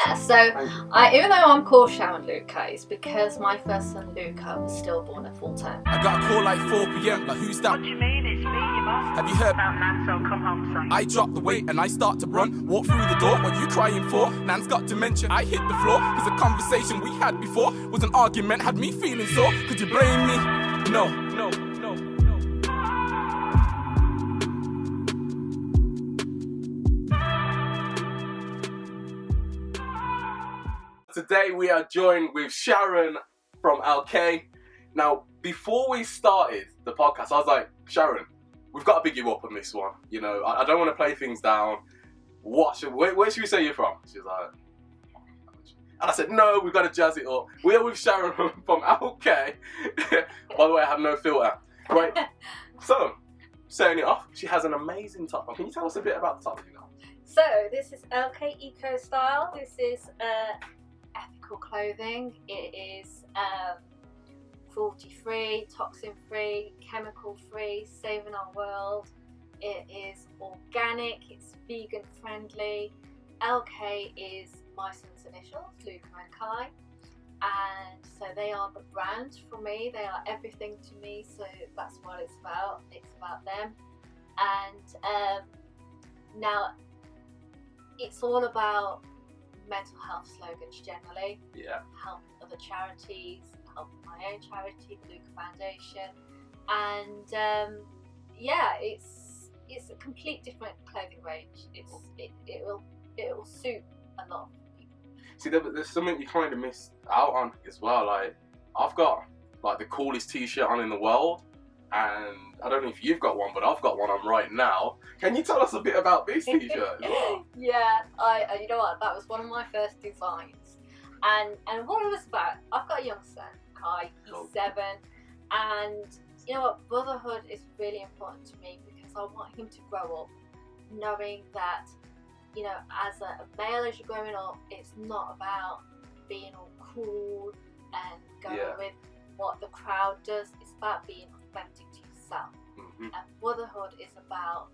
Yeah, so even though I'm called Sharon Luca, it's because my first son Luca was stillborn at full term. I got a call like 4 p.m. Like, who's that? What do you mean? It's me, your boss. Have you heard? About Nan, so come home, son. I drop the weight and I start to run. Walk through the door. What you crying for? Nan's got dementia. I hit the floor. Cause a conversation we had before was an argument. Had me feeling sore. Could you blame me? No. Today we are joined with Sharon from LK. Now, before we started the podcast, I was like, Sharon, we've got to big you up on this one. You know, I don't want to play things down. Where should we say you're from? She's like, and I said, no, we've got to jazz it up. We are with Sharon from LK. By the way, I have no filter. Right. So, setting it off, she has an amazing top on. Can you tell us a bit about the top? So this is LK Eco Style. This is ethical clothing. It is cruelty-free, toxin-free, chemical-free, saving our world. It is organic, it's vegan-friendly. LK is my son's initials, Luca and Kai. And so they are the brand for me. They are everything to me, so that's what it's about. It's about them. And now it's all about mental health slogans generally. Yeah. Help other charities, help my own charity, the Luca Foundation, and it's a complete different clothing range. It will suit a lot of people. See, there's something you kind of miss out on as well. Like, I've got like the coolest t-shirt on in the world, and I don't know if you've got one, but I've got one on right now. Can you tell us a bit about this t-shirt as well? Yeah, I you know what, that was one of my first designs, and what it was about. I've got a young son, Kai. He's 7, and you know what, brotherhood is really important to me because I want him to grow up knowing that, you know, as a male, as you're growing up, it's not about being all cool and going with what the crowd does. It's about being authentic to yourself. Mm-hmm. And brotherhood is about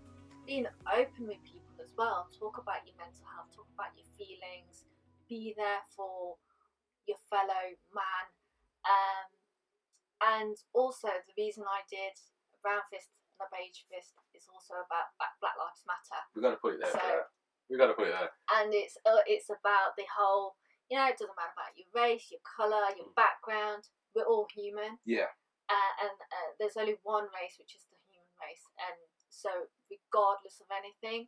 being open with people as well. Talk about your mental health, talk about your feelings, be there for your fellow man. And also the reason I did a brown fist and a beige fist is also about Black Lives Matter. We've got to put it there. We got to put it there. And it's about the whole, you know, it doesn't matter about your race, your colour, your background. We're all human. Yeah. And there's only one race, which is the human race. And so regardless of anything,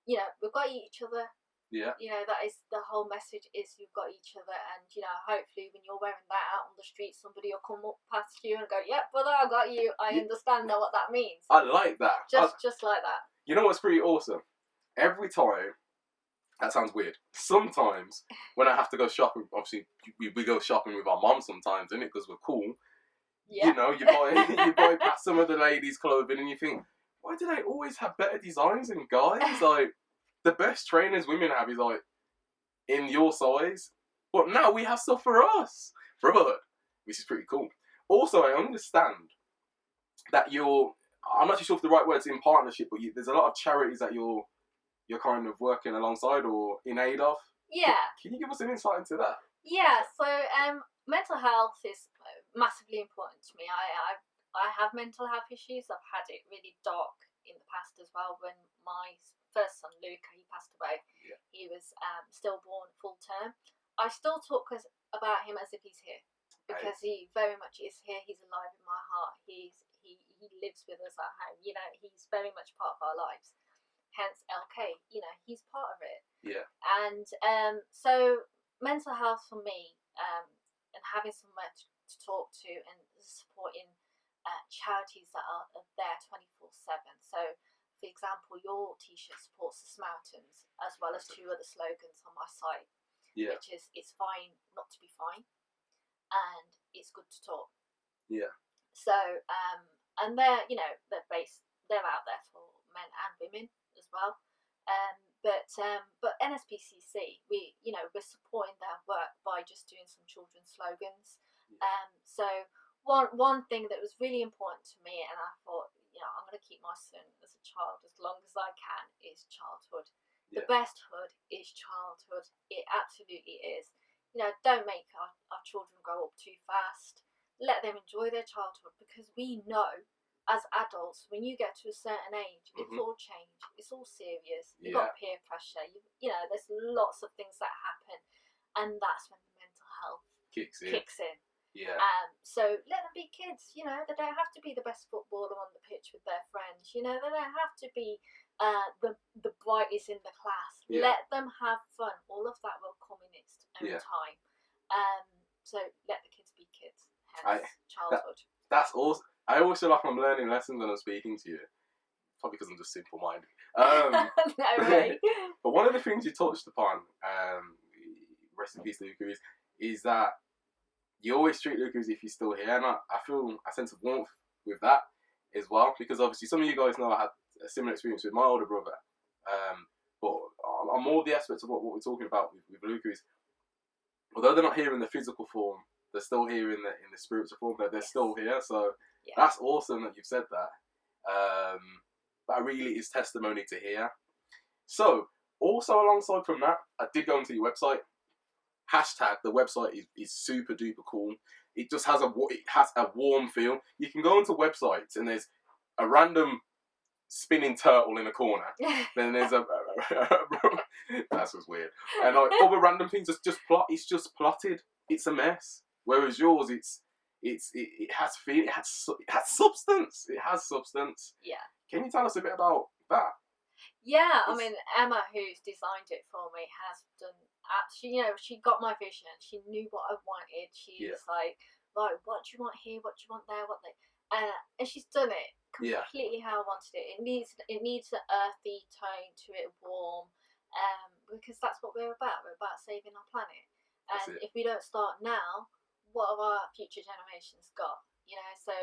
you know, we've got each other. Yeah. You know, that is the whole message, is you've got each other. And, you know, hopefully when you're wearing that out on the street, somebody will come up past you and go, yeah, brother, I got you. I understand now what that means. I like that. Just like that. You know what's pretty awesome? Every time, that sounds weird. Sometimes when I have to go shopping, obviously we go shopping with our mom sometimes, innit? Because we're cool. Yeah. You know, you buy past some of the ladies' clothing and you think, why do they always have better designs than guys? Like, the best trainers women have is like in your size. But now we have stuff for us. Brotherhood, which is pretty cool. Also, I understand that I'm not too sure if the right word's in partnership, but there's a lot of charities that you're kind of working alongside or in aid of. Yeah. Can you give us an insight into that? Yeah, so mental health is massively important to me. I have mental health issues. I've had it really dark in the past as well. When my first son Luca, he passed away. Yeah. He was stillborn, full term. I still talk about him as if he's here, because he very much is here. He's alive in my heart. He lives with us at home. You know, he's very much part of our lives. Hence LK, you know, he's part of it. Yeah. And so mental health for me, and having somewhere to talk to and supporting charities that are there 24/7. So, for example, your t-shirt supports the Samaritans, as well as 2 other slogans on my site. Yeah. Which is, it's fine not to be fine, and it's good to talk. Yeah. So, and they're out there for men and women as well. But NSPCC, we're supporting their work by just doing some children's slogans. So one thing that was really important to me, and I thought, I'm going to keep my son as a child as long as I can, is childhood. The best hood is childhood. It absolutely is. You know, don't make our children grow up too fast. Let them enjoy their childhood, because we know as adults, when you get to a certain age, it's all change. It's all serious. You've got peer pressure. You know, there's lots of things that happen, and that's when the mental health kicks in. Yeah. So let them be kids. You know, they don't have to be the best footballer on the pitch with their friends. You know, they don't have to be the brightest in the class. Let them have fun. All of that will come in its own time. So let the kids be kids. Hence childhood. That's awesome. I always feel like I'm learning lessons when I'm speaking to you. Probably because I'm just simple-minded. No way. But one of the things you touched upon, rest in peace, Luca, is that you always treat Luca as if he's still here, and I feel a sense of warmth with that as well, because obviously some of you guys know I had a similar experience with my older brother. But on more of the aspects of what we're talking about with Luca is, although they're not here in the physical form, they're still here in the spiritual form. They're still here, so that's awesome that you've said that. That really is testimony to hear. So, also alongside from that, I did go into your website. The website is super duper cool. It just has a warm feel. You can go into websites and there's a random spinning turtle in a corner. Then there's that's just weird. And like other random things, it's just plotted. It's a mess. Whereas yours, it has feel. It has substance. It has substance. Yeah. Can you tell us a bit about that? Yeah, I mean, Emma, who's designed it for me, has done. She got my vision. She knew what I wanted. She was like, right, what do you want here? What do you want there? And she's done it completely how I wanted it. It needs an earthy tone to it, warm, because that's what we're about. We're about saving our planet. And if we don't start now, what have our future generations got? You know, so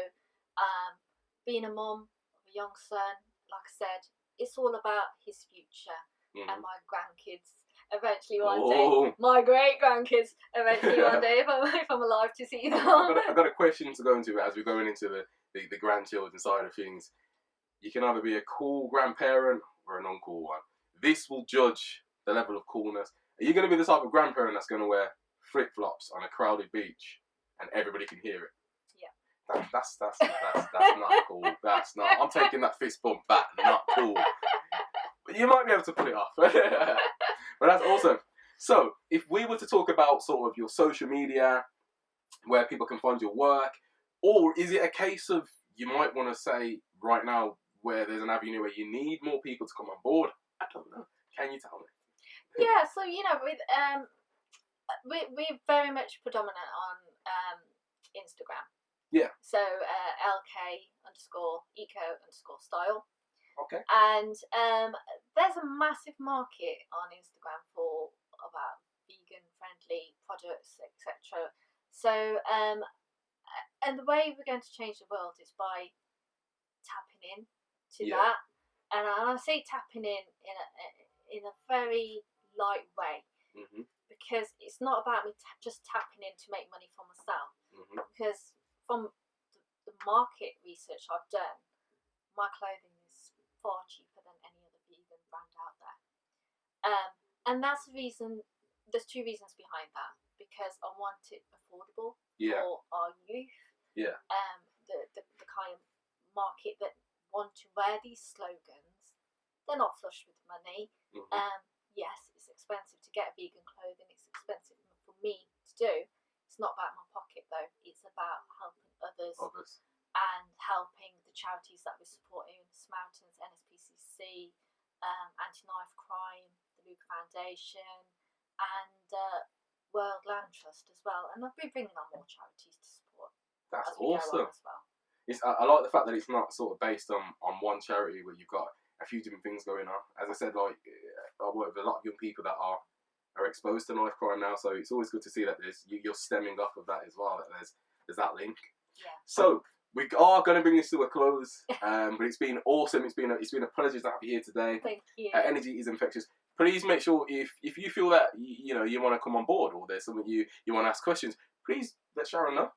being a mom of a young son, like I said, it's all about his future and my grandkids. Eventually one day, my great grandkids. Eventually one day, if I'm alive to see them. I've got a question to go into as we're going into the grandchildren side of things. You can either be a cool grandparent or an uncool one. This will judge the level of coolness. Are you going to be the type of grandparent that's going to wear flip-flops on a crowded beach and everybody can hear it? Yeah. That's not cool. That's not. I'm taking that fist bump back. Not cool. But you might be able to pull it off. But that's awesome. So, if we were to talk about sort of your social media, where people can find your work, or is it a case of you might want to say right now where there's an avenue where you need more people to come on board? I don't know. Can you tell me? Yeah, so with we're very much predominant on Instagram. Yeah. So LK_eco_style. Okay. And there's a massive market on Instagram for about vegan-friendly products, etc. So, and the way we're going to change the world is by tapping in to that. And I say tapping in a very light way, because it's not about me just tapping in to make money for myself. Because from the market research I've done, my clothing is far cheaper than any other vegan brand out there. And that's the reason. There's two reasons behind that. Because I want it affordable for our youth. Yeah. The kind of market that want to wear these slogans. They're not flush with money. Yes, it's expensive to get vegan clothing. It's expensive for me to do. It's not about my pocket though. It's about helping others. And helping the charities that we're supporting, Samaritans, NSPCC, Anti-Knife Crime, the Luca Foundation, and World Land Trust as well. And I've been bringing on more charities to support. That's awesome. As well. I like the fact that it's not sort of based on one charity where you've got a few different things going on. As I said, like I work with a lot of young people that are exposed to knife crime now, so it's always good to see that you're stemming off of that as well. That there's that link. Yeah. So we are going to bring this to a close, but it's been awesome. It's been a pleasure to have you here today. Thank you. Energy is infectious. Please make sure if you feel that you want to come on board or there's something you want to ask questions, please let Sharon know.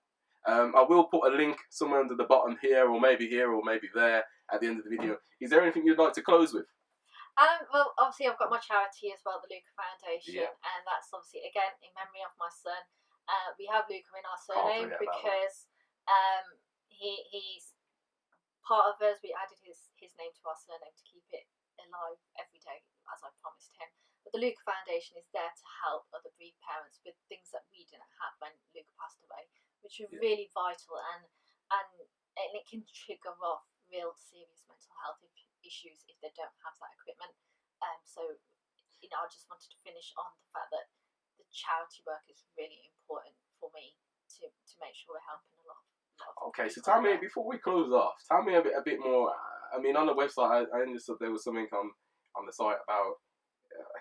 I will put a link somewhere under the bottom here or maybe there at the end of the video. Is there anything you'd like to close with? Well, obviously, I've got my charity as well, the Luca Foundation, Yeah. and that's obviously again in memory of my son. We have Luca in our Can't surname forget about because he's part of us. We added his name to our surname to keep it alive every day, as I promised him. But the Luca Foundation is there to help other bereaved parents with things that we didn't have when Luca passed away, which are really vital, and it can trigger off real serious mental health issues if they don't have that equipment. So, I just wanted to finish on the fact that the charity work is really important for me to make sure we're helping a lot of Okay, so people tell out me, there. before we close off, tell me a bit more. I mean, on the website, I understood there was something on the site about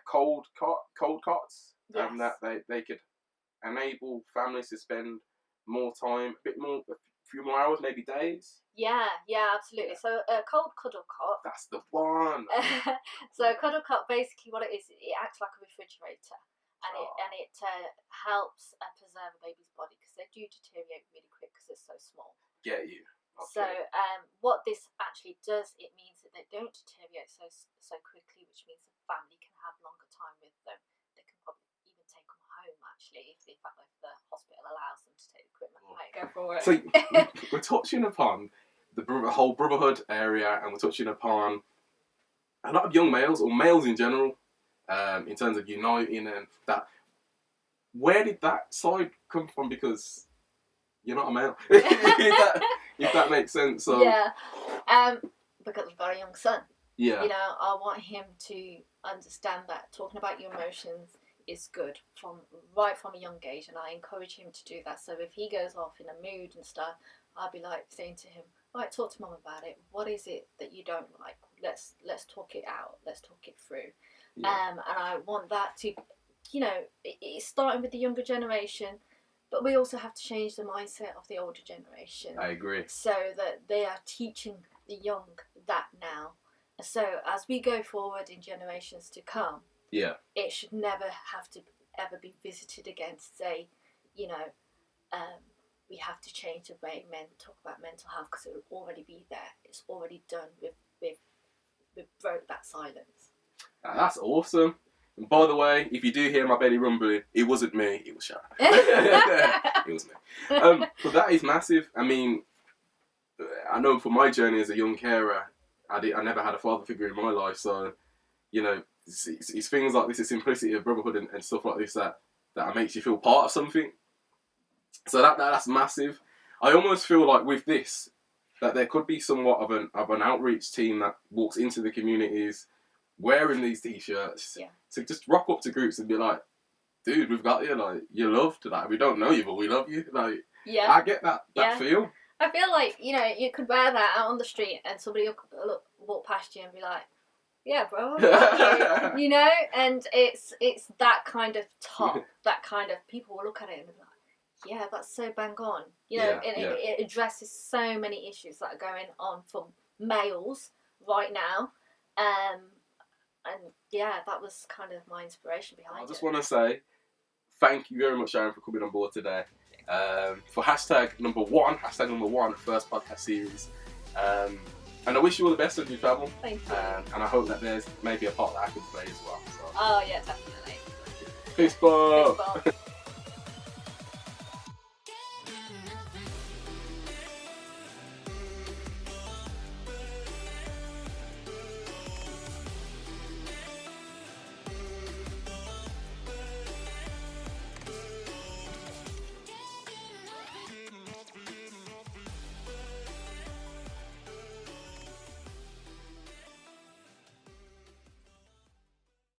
cold cots, and that Yes. they could enable families to spend more time, a few more hours, maybe days. Yeah, absolutely. Yeah. So a cold cuddle cot. That's the one. So a cuddle cot, basically what it is, it acts like a refrigerator, and it helps preserve a baby's body because they do deteriorate really quick because they're so small. Get you. Okay. So what this actually does, it means that they don't deteriorate so quickly, which means the family can have longer time with them. They can probably even take them home, actually, if the hospital allows them to take the equipment home. Go for it. So we're touching upon the whole brotherhood area, and we're touching upon a lot of young males, or males in general, in terms of uniting and that. Where did that side come from? Because you're not a male, if that makes sense. So yeah, because I've got a young son. yeah, I want him to understand that talking about your emotions is good from a young age, and I encourage him to do that. So if he goes off in a mood and stuff, I'll be like saying to him, right, talk to mum about it. What is it that you don't like? Let's talk it out. Let's talk it through. Yeah. And I want that to, it's starting with the younger generation, but we also have to change the mindset of the older generation. I agree. So that they are teaching the young that now. So as we go forward in generations to come, Yeah. it should never have to ever be visited against, say, we have to change the way men talk about mental health because it will already be there. It's already done. We've broke that silence. That's awesome. And by the way, if you do hear my belly rumbling, it wasn't me, it was Sharon. It was me. But that is massive. I mean, I know for my journey as a young carer, I never had a father figure in my life, so, it's things like this, the simplicity of brotherhood and stuff like this that makes you feel part of something. So that's massive. I almost feel like with this, that there could be somewhat of an outreach team that walks into the communities wearing these t-shirts to just rock up to groups and be like, dude, we've got you, like, you're loved, like, we don't know you, but we love you, like, Yeah. I get that feel. I feel like, you could wear that out on the street and somebody will walk past you and be like, yeah, bro, I love you, and it's that kind of top, that kind of, people will look at it and be like, yeah, that's so bang on, It addresses so many issues that are going on for males right now, and that was kind of my inspiration behind it. I just want to say thank you very much, Sharon, for coming on board today. For hashtag number one, first podcast series. And I wish you all the best as you travel. Thank you. And I hope that there's maybe a part that I can play as well. So. Oh, yeah, definitely. Peace, Bob.